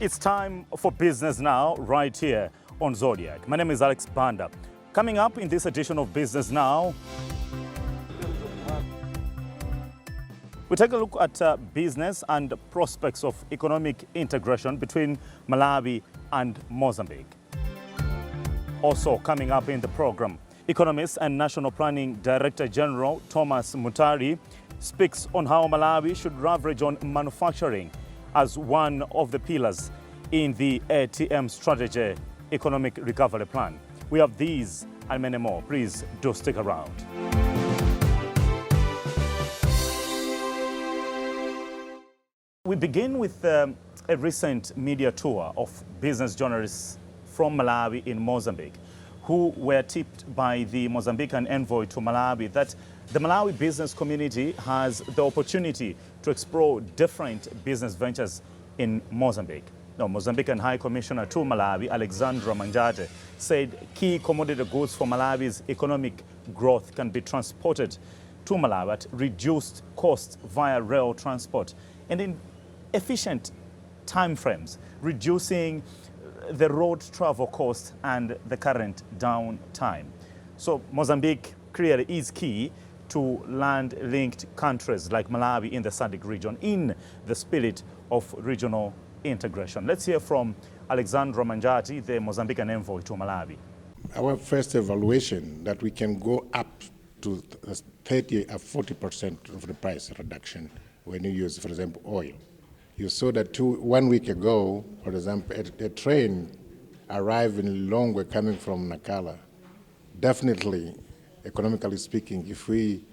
It's time for Business Now, right here on Zodiac. My name is Alex Banda. Coming up in this edition of Business Now, we take a look at business and prospects of economic integration between Malawi and Mozambique. Also coming up in the program, economist and National Planning Director General Thomas Mutari speaks on how Malawi should leverage on manufacturing as one of the pillars in the ATM strategy economic recovery plan. We have these and many more. Please do stick around. We begin with a recent media tour of business journalists from Malawi in Mozambique, who were tipped by the Mozambican envoy to Malawi that the Malawi business community has the opportunity to explore different business ventures in Mozambique. Now, Mozambican High Commissioner to Malawi, Alexandra Manjate, said key commodity goods for Malawi's economic growth can be transported to Malawi at reduced cost via rail transport and in efficient timeframes, reducing the road travel cost and the current downtime. So Mozambique clearly is key to land-linked countries like Malawi in the SADC region in the spirit of regional integration. Let's hear from Alexandra Manjati, the Mozambican envoy to Malawi. Our first evaluation that we can go up to 30 or 40% of the price reduction when you use, for example, oil. You saw that 1 week ago, for example, a train arrived in Longwe coming from Nakala. Definitely, economically speaking, if we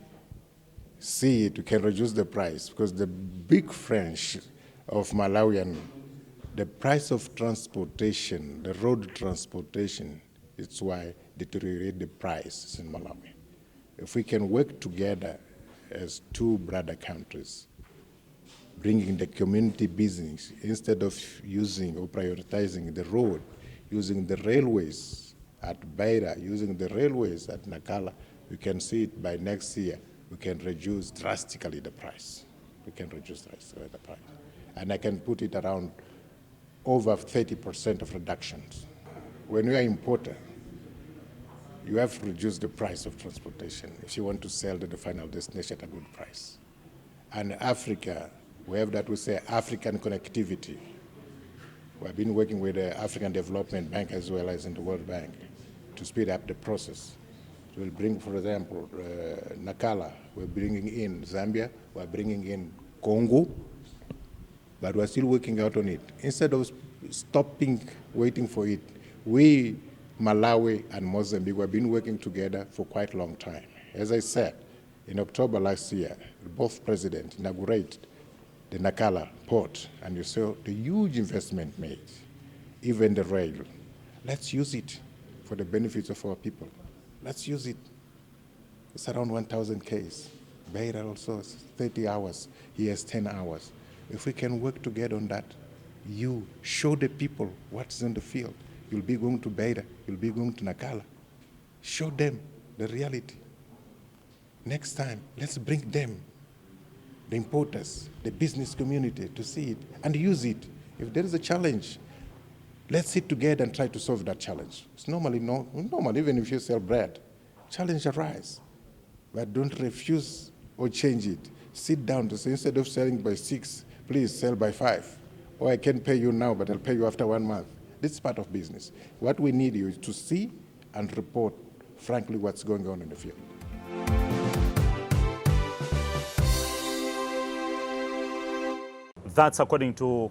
see it, we can reduce the price because the big French of Malawian, the price of transportation, the road transportation, it's why deteriorate the prices in Malawi. If we can work together as two brother countries, bringing the community business, instead of using or prioritizing the road, using the railways at Beira, using the railways at Nakala, we can see it by next year, we can reduce drastically the price. We can reduce drastically the price. And I can put it around over 30% of reductions. When you are importer, you have to reduce the price of transportation if you want to sell to the final destination at a good price. And Africa, we have that we say African connectivity. We have been working with the African Development Bank as well as in the World Bank to speed up the process. We'll bring, for example, Nakala, we're bringing in Zambia, we're bringing in Congo, but we're still working out on it. Instead of stopping, waiting for it, we, Malawi and Mozambique, have been working together for quite a long time. As I said, in October last year, both presidents inaugurated the Nakala port, and you saw the huge investment made, even the rail. Let's use it for the benefits of our people. Let's use it. It's around 1,000 Ks. Beira also is 30 hours. He has 10 hours. If we can work together on that, you show the people what's in the field. You'll be going to Beira, you'll be going to Nakala. Show them the reality. Next time, let's bring them, the importers, the business community, to see it and use it. If there is a challenge, let's sit together and try to solve that challenge. It's normal, even if you sell bread, challenge arise. But don't refuse or change it. Sit down to say, instead of selling by 6, please sell by 5. Or I can pay you now, but I'll pay you after 1 month. This is part of business. What we need you is to see and report, frankly, what's going on in the field. That's according to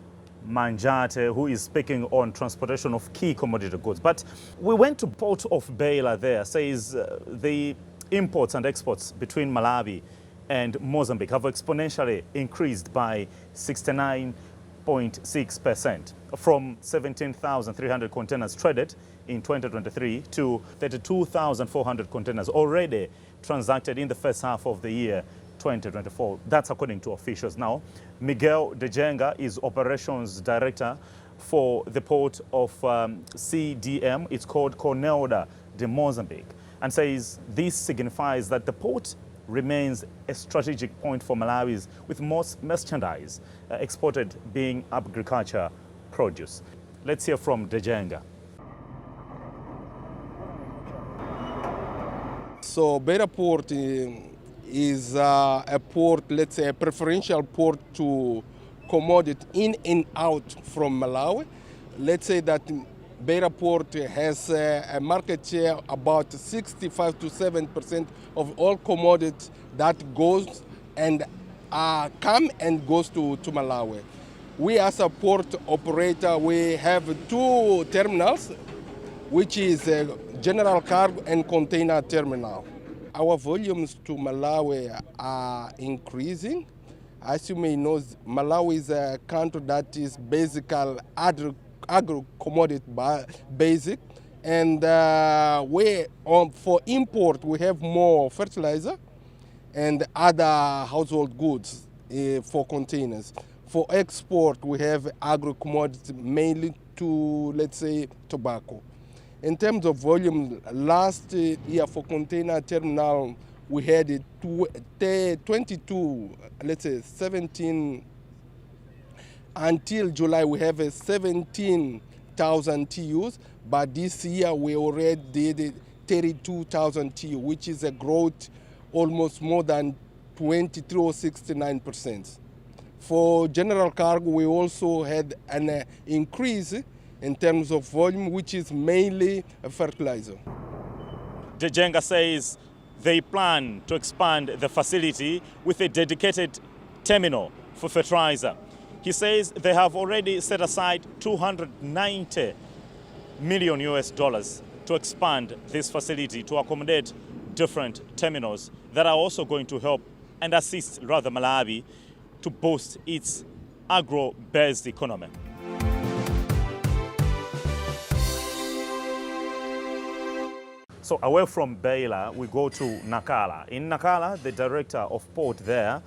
Manjate, who is speaking on transportation of key commodity goods. But we went to Port of Beira there, says the imports and exports between Malawi and Mozambique have exponentially increased by 69.6% from 17,300 containers traded in 2023 to 32,400 containers already transacted in the first half of the year 2024. That's according to officials. Now, Miguel Dejenga is operations director for the port of CDM. It's called Cornelda de Mozambique, and says this signifies that the port remains a strategic point for Malawi's, with most merchandise exported being agriculture produce. Let's hear from Dejenga. So Beira Port is a port, let's say a preferential port to commodity in and out from Malawi. Let's say that Beira Port has a market share about 65 to 7% of all commodities that goes and come and goes to Malawi. We as a port operator, we have two terminals, which is a general cargo and container terminal. Our volumes to Malawi are increasing. As you may know, Malawi is a country that is basically agro-commodity basic. And for import, we have more fertilizer and other household goods for containers. For export, we have agro-commodities mainly to, let's say, tobacco. In terms of volume, last year for container terminal, we had 22, let's say 17, until July we have 17,000 TUs, but this year we already did 32,000 TU, which is a growth almost more than 23 or 69%. For general cargo, we also had an increase in terms of volume, which is mainly a fertilizer. Dejenga says they plan to expand the facility with a dedicated terminal for fertilizer. He says they have already set aside $290 million to expand this facility to accommodate different terminals that are also going to help and assist rather Malawi to boost its agro-based economy. So away from Beira, we go to Nacala. In Nacala, the director of port there,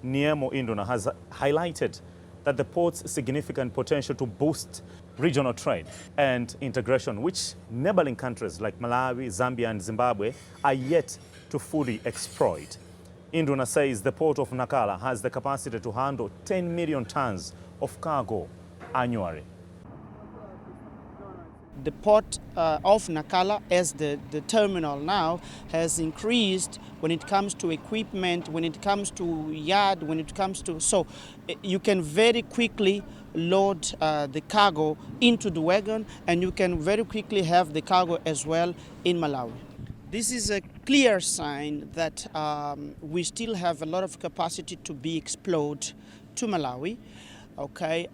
Niemo Induna, has highlighted that the port's significant potential to boost regional trade and integration, which neighboring countries like Malawi, Zambia, and Zimbabwe are yet to fully exploit. Induna says the port of Nacala has the capacity to handle 10 million tons of cargo annually. The port of Nacala, as the terminal now, has increased when it comes to equipment, when it comes to yard, when it comes to... So you can very quickly load the cargo into the wagon, and you can very quickly have the cargo as well in Malawi. This is a clear sign that we still have a lot of capacity to be explored to Malawi. Okay,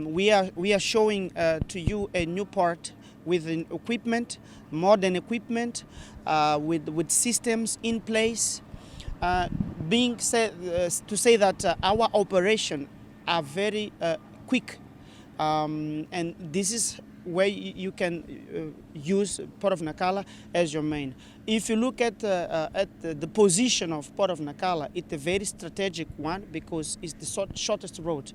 we are showing to you a new port with equipment, modern equipment, with systems in place. Being said to say that our operation are very quick, and this is where you can use Port of Nacala as your main. If you look at the position of Port of Nacala, it's a very strategic one because it's the shortest road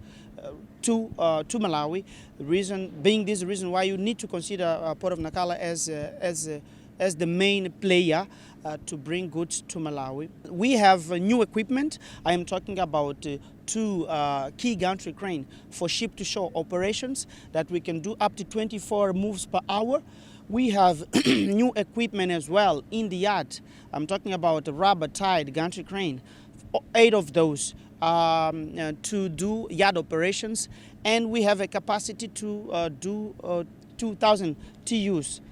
to Malawi. The reason being this reason why you need to consider Port of Nacala as the main player to bring goods to Malawi. We have new equipment. I am talking about two key gantry crane for ship-to-shore operations that we can do up to 24 moves per hour. We have new equipment as well in the yard. I'm talking about a rubber-tied gantry crane, 8 of those to do yard operations, and we have a capacity to do 2,000 TUs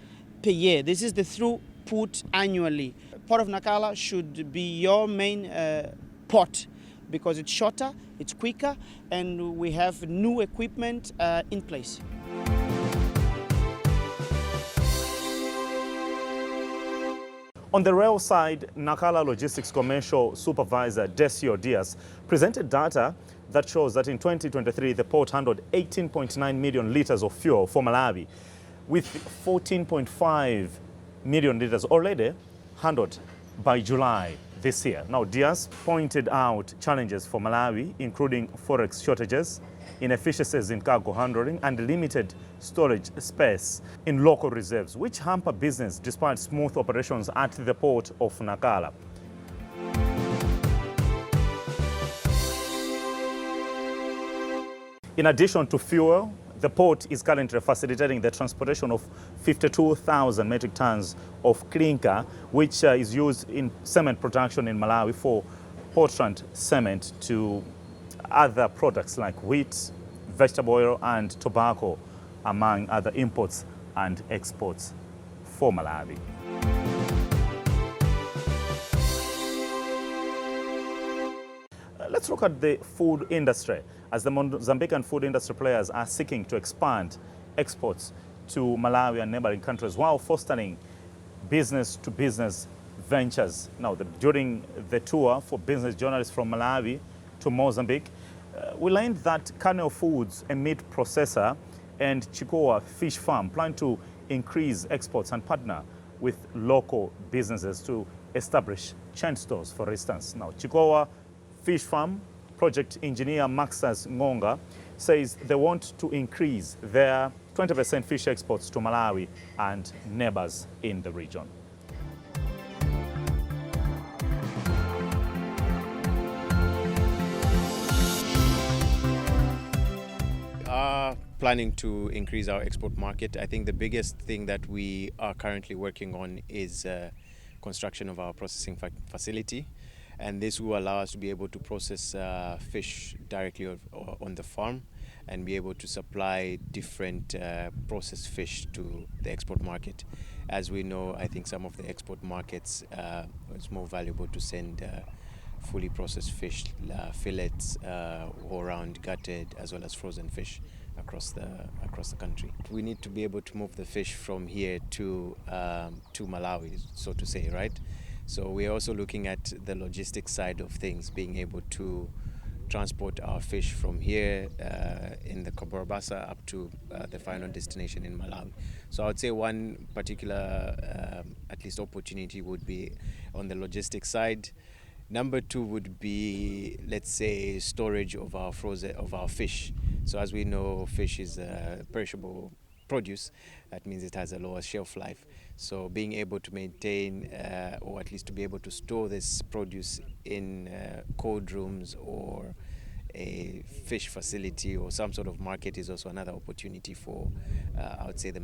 per year. This is the throughput annually. Port of Nacala should be your main port because it's shorter, it's quicker, and we have new equipment in place. On the rail side, Nacala Logistics Commercial Supervisor Decio Diaz presented data that shows that in 2023, the port handled 18.9 million litres of fuel for Malawi, with 14.5 million litres already handled by July this year. Now, Diaz pointed out challenges for Malawi, including forex shortages, inefficiencies in cargo handling, and limited storage space in local reserves, which hamper business despite smooth operations at the port of Nacala. In addition to fuel The port is currently facilitating the transportation of 52,000 metric tons of clinker, which is used in cement production in Malawi for Portland cement to other products like wheat, vegetable oil and tobacco, among other imports and exports for Malawi. Let's look at the food industry, as the Mozambican food industry players are seeking to expand exports to Malawi and neighboring countries while fostering business-to-business ventures. Now, during the tour for business journalists from Malawi to Mozambique, we learned that Kernel Foods, a meat processor, and Chikowa fish farm plan to increase exports and partner with local businesses to establish chain stores, for instance. Now, Chikowa fish farm project engineer Maxas Ngonga says they want to increase their 20% fish exports to Malawi and neighbors in the region. Planning to increase our export market. I think the biggest thing that we are currently working on is construction of our processing facility, and this will allow us to be able to process fish directly on the farm and be able to supply different processed fish to the export market. As we know, I think some of the export markets, it's more valuable to send fully processed fish, fillets, or round gutted, as well as frozen fish across the country. We need to be able to move the fish from here to Malawi, so to say, right? So we're also looking at the logistics side of things, being able to transport our fish from here in the Kulumbasi up to the final destination in Malawi. So I would say one particular, at least opportunity would be on the logistics side. Number two would be, let's say, storage of our fish. So as we know, fish is a perishable produce. That means it has a lower shelf life. So being able to maintain, or at least to be able to store this produce in cold rooms or a fish facility or some sort of market is also another opportunity for, I would say, the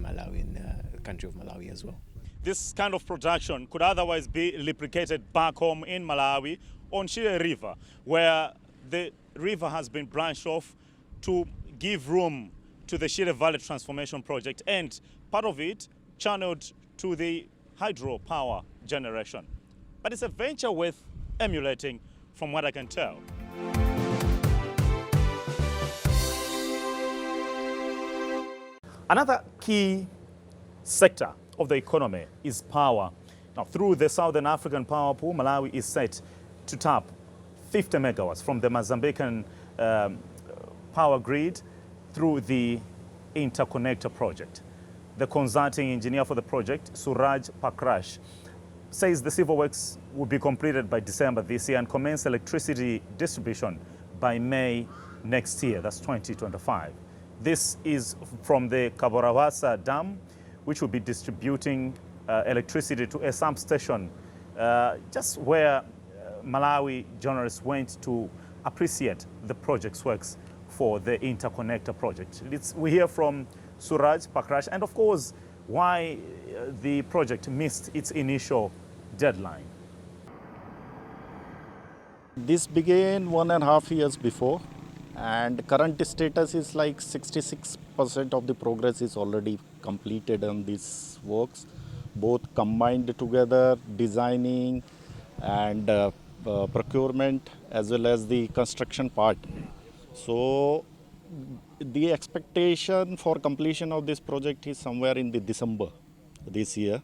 country of Malawi as well. This kind of production could otherwise be replicated back home in Malawi on Shire River, where the river has been branched off to give room to the Shire Valley Transformation Project, and part of it channeled to the hydropower generation. But it's a venture worth emulating from what I can tell. Another key sector of the economy is power. Now, through the Southern African Power Pool, Malawi is set to tap 50 megawatts from the Mozambican power grid through the interconnector project. The consulting engineer for the project, Suraj Pakrash, says the civil works will be completed by December this year and commence electricity distribution by May next year, that's 2025. This is from the Kaboravasa Dam, which will be distributing electricity to a sump station just where Malawi journalists went to appreciate the project's works for the interconnector project. We hear from Suraj Pakrash and, of course, why the project missed its initial deadline. This began 1.5 years before, and current status is like 66% of the progress is already completed on these works, both combined together, designing and procurement as well as the construction part. So the expectation for completion of this project is somewhere in the December this year.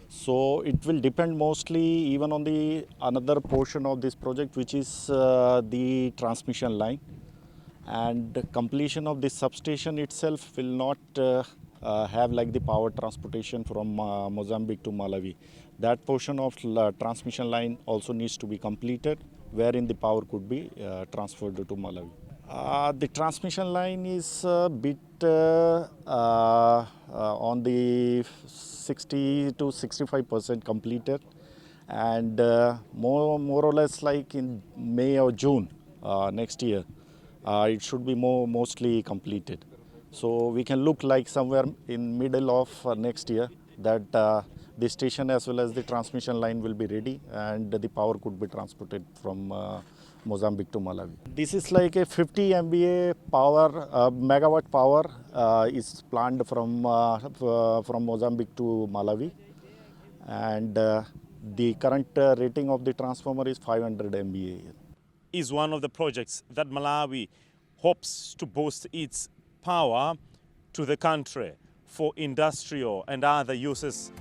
So it will depend mostly even on the another portion of this project, which is the transmission line. And completion of this substation itself will not have like the power transportation from Mozambique to Malawi. That portion of transmission line also needs to be completed, wherein the power could be transferred to Malawi. The transmission line is a bit on the 60 to 65% completed, and more or less like in May or June next year, it should be mostly completed. So we can look like somewhere in middle of next year that the station as well as the transmission line will be ready and the power could be transported from Mozambique to Malawi. This is like a 50 MVA power, megawatt power is planned from Mozambique to Malawi, and the current rating of the transformer is 500 MVA. Is one of the projects that Malawi hopes to boost its power to the country for industrial and other uses.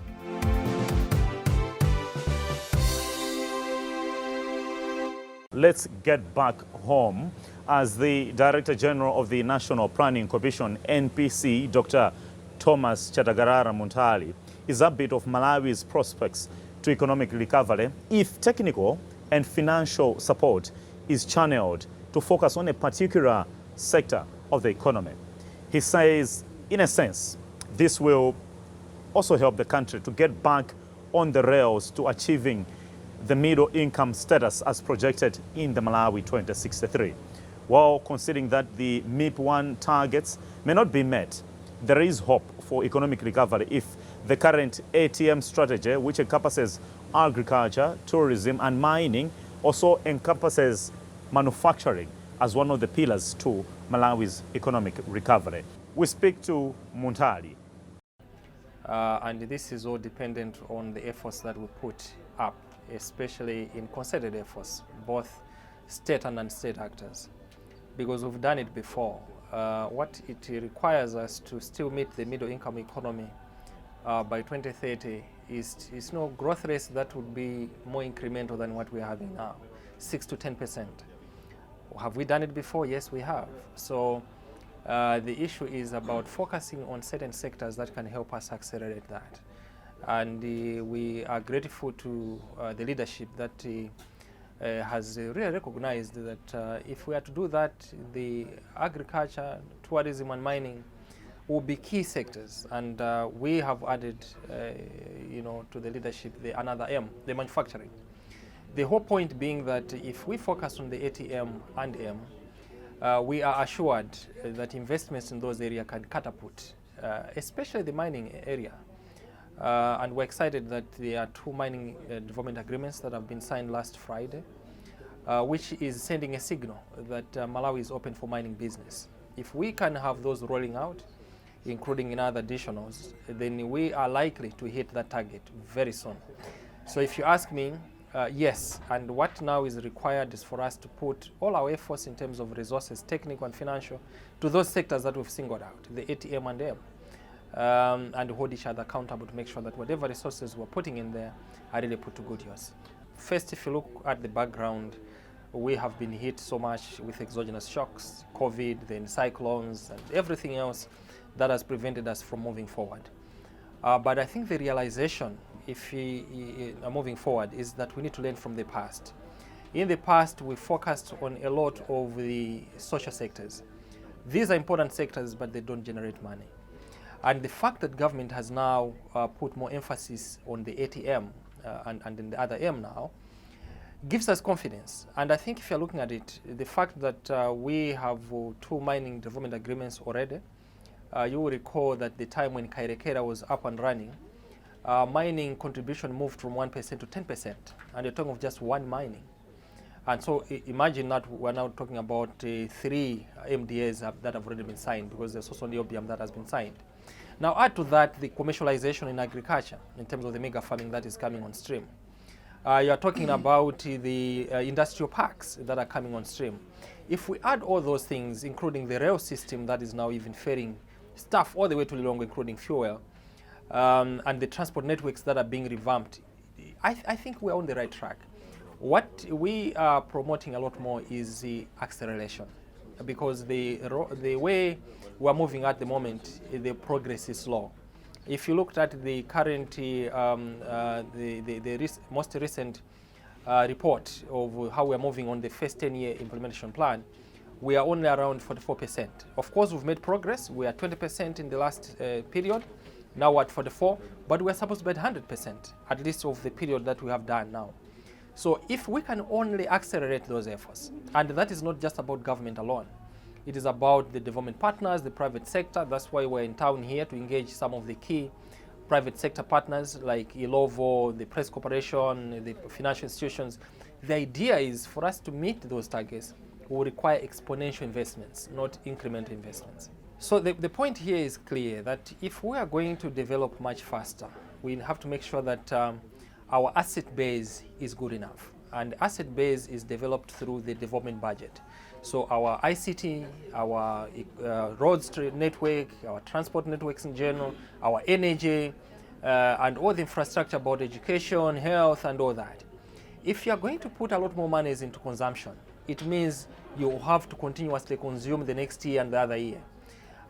Let's get back home as the Director General of the National Planning Commission, NPC, Dr. Thomas Chatagarara Muntali, is upbeat of Malawi's prospects to economic recovery if technical and financial support is channeled to focus on a particular sector of the economy. He says, in a sense, this will also help the country to get back on the rails to achieving the middle income status as projected in the Malawi 2063. While considering that the MIP1 targets may not be met, there is hope for economic recovery if the current ATM strategy, which encompasses agriculture, tourism and mining, also encompasses manufacturing as one of the pillars to Malawi's economic recovery. We speak to Muntali. And this is all dependent on the efforts that we put up, especially in concerted efforts, both state and non-state actors, because we've done it before. What it requires us to still meet the middle income economy by 2030 is no growth rates that would be more incremental than what we're having now, 6 to 10%. Have we done it before? Yes, we have. So the issue is about focusing on certain sectors that can help us accelerate that. And we are grateful to the leadership that has really recognized that if we are to do that, the agriculture, tourism and mining will be key sectors. And we have added, to the leadership another M, the manufacturing. The whole point being that if we focus on the ATM and M, we are assured that investments in those areas can catapult, especially the mining area. And we're excited that there are 2 mining development agreements that have been signed last Friday, which is sending a signal that Malawi is open for mining business. If we can have those rolling out, including in other additionals, then we are likely to hit that target very soon. So if you ask me, yes, and what now is required is for us to put all our efforts in terms of resources, technical and financial, to those sectors that we've singled out, the ATM and M. And hold each other accountable to make sure that whatever resources we're putting in there are really put to good use. First, if you look at the background, we have been hit so much with exogenous shocks, COVID, then cyclones, and everything else that has prevented us from moving forward. But I think the realization, if we are moving forward, is that we need to learn from the past. In the past, we focused on a lot of the social sectors. These are important sectors, but they don't generate money. And the fact that government has now put more emphasis on the ATM and in the other M now gives us confidence. And I think if you're looking at it, the fact that we have 2 mining development agreements already, you will recall that the time when Kairekera was up and running, mining contribution moved from 1% to 10%, and you're talking of just 1 mining. And so imagine that we're now talking about 3 MDAs that have already been signed, because there's also Niobium that has been signed. Now add to that the commercialization in agriculture in terms of the mega farming that is coming on stream. You're talking about the industrial parks that are coming on stream. If we add all those things, including the rail system that is now even ferrying stuff all the way to Lilongwe, including fuel, and the transport networks that are being revamped, I think we're on the right track. What we are promoting a lot more is the acceleration, because the way we're moving at the moment, the progress is slow. If you looked at the current, most recent report of how we're moving on the first 10-year implementation plan, we are only around 44%. Of course, we've made progress. We are 20% in the last period. Now we're at 44, but we're supposed to be at 100%, at least of the period that we have done now. So if we can only accelerate those efforts, and that is not just about government alone, It is about the development partners, the private sector. That's why we're in town here to engage some of the key private sector partners like Ilovo, the Press Corporation, the financial institutions. The idea is for us to meet those targets, we will require exponential investments, not incremental investments. So the point here is clear that if we are going to develop much faster, we have to make sure that our asset base is good enough. And asset base is developed through the development budget. So our ICT, our roads network, our transport networks in general, our energy, and all the infrastructure about education, health, and all that. If you are going to put a lot more monies into consumption, it means you have to continuously consume the next year and the other year.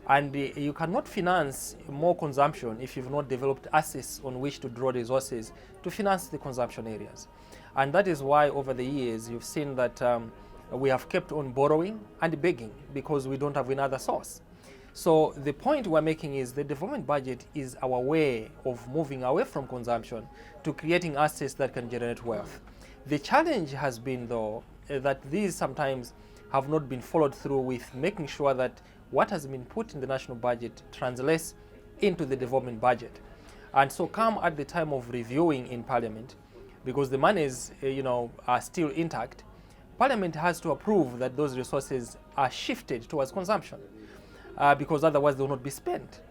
And you cannot finance more consumption if you've not developed assets on which to draw resources to finance the consumption areas. And that is why over the years you've seen that we have kept on borrowing and begging because we don't have another source. So the point we're making is the development budget is our way of moving away from consumption to creating assets that can generate wealth. The challenge has been, though, that these sometimes have not been followed through with making sure that what has been put in the national budget translates into the development budget. And so come at the time of reviewing in Parliament, because the monies are still intact, Parliament has to approve that those resources are shifted towards consumption, because otherwise they will not be spent.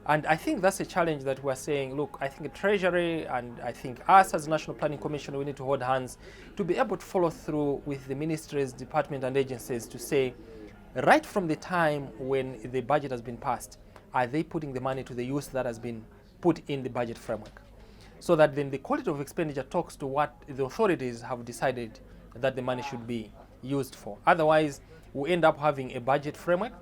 And I think that's a challenge that we're saying, look, I think the Treasury and I think us as National Planning Commission, we need to hold hands to be able to follow through with the ministries, departments and agencies to say, right from the time when the budget has been passed, are they putting the money to the use that has been put in the budget framework? So that then the quality of expenditure talks to what the authorities have decided that the money should be used for. Otherwise, we end up having a budget framework,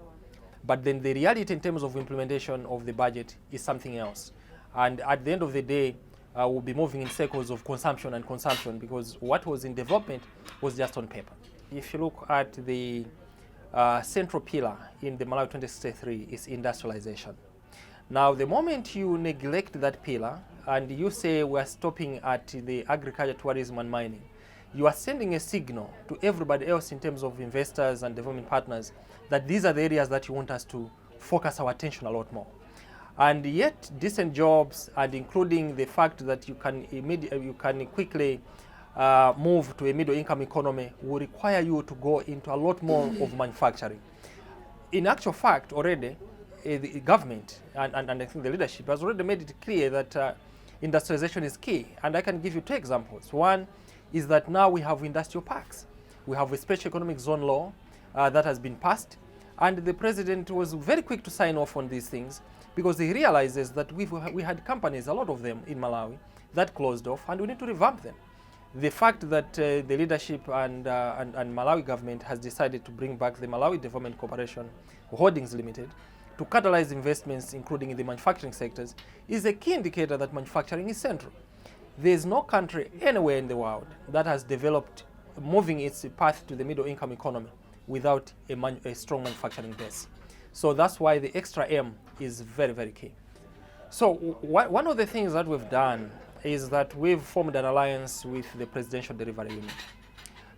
but then the reality in terms of implementation of the budget is something else. And at the end of the day, we'll be moving in circles of consumption and consumption because what was in development was just on paper. If you look at the central pillar in the Malawi 2063 is industrialization. Now, the moment you neglect that pillar and you say we're stopping at the agriculture, tourism and mining, you are sending a signal to everybody else in terms of investors and development partners that these are the areas that you want us to focus our attention a lot more. And yet, decent jobs, and including the fact that you can quickly move to a middle-income economy, will require you to go into a lot more of manufacturing. In actual fact, already, the government and I think the leadership has already made it clear that industrialization is key. And I can give you two examples. One is that now we have industrial parks. We have a special economic zone law that has been passed, and the president was very quick to sign off on these things because he realizes that we had companies, a lot of them in Malawi, that closed off, and we need to revamp them. The fact that the leadership and Malawi government has decided to bring back the Malawi Development Corporation Holdings Limited to catalyze investments, including in the manufacturing sectors, is a key indicator that manufacturing is central. There is no country anywhere in the world that has developed moving its path to the middle-income economy without a strong manufacturing base. So that's why the extra M is very, very key. So one of the things that we've done is that we've formed an alliance with the Presidential Delivery Unit,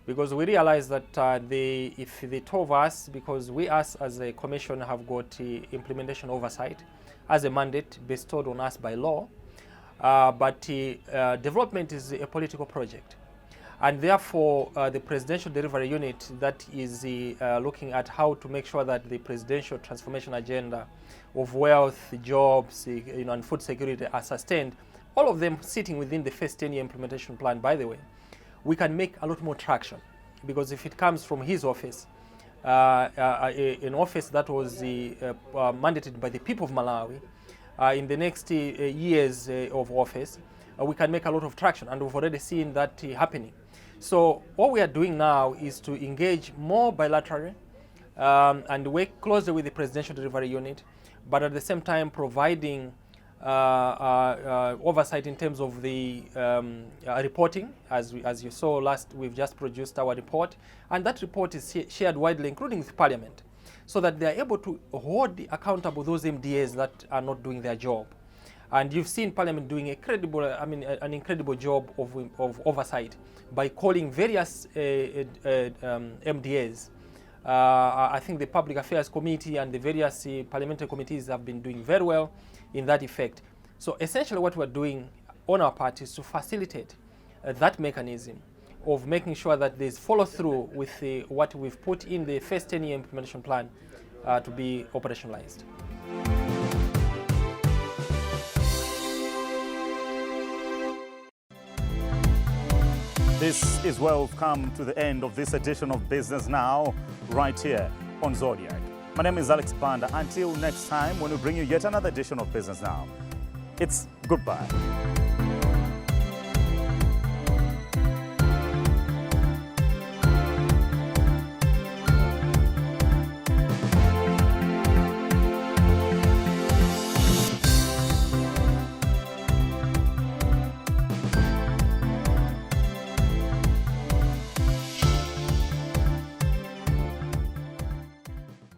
because we realize that if the two of us, because we as a commission have got implementation oversight as a mandate bestowed on us by law, but development is a political project. And therefore, the Presidential Delivery Unit that is looking at how to make sure that the presidential transformation agenda of wealth, jobs, and food security are sustained, all of them sitting within the first 10-year implementation plan, by the way, we can make a lot more traction. Because if it comes from his office, an office that was mandated by the people of Malawi, in the next years of office, we can make a lot of traction, and we've already seen that happening. So what we are doing now is to engage more bilaterally and work closely with the Presidential Delivery Unit, but at the same time providing oversight in terms of the reporting. As you saw last, we've just produced our report, and that report is shared widely, including with Parliament, so that they are able to hold accountable those MDAs that are not doing their job. And you've seen Parliament doing an incredible job of oversight by calling various MDAs I think the Public Affairs Committee and the various parliamentary committees have been doing very well in that effect. So essentially what we're doing on our part is to facilitate that mechanism of making sure that there's follow through with what we've put in the first 10-year implementation plan to be operationalized. This is where we've come to the end of this edition of Business Now, right here on Zodiac. My name is Alex Banda. Until next time, when we bring you yet another edition of Business Now, it's goodbye.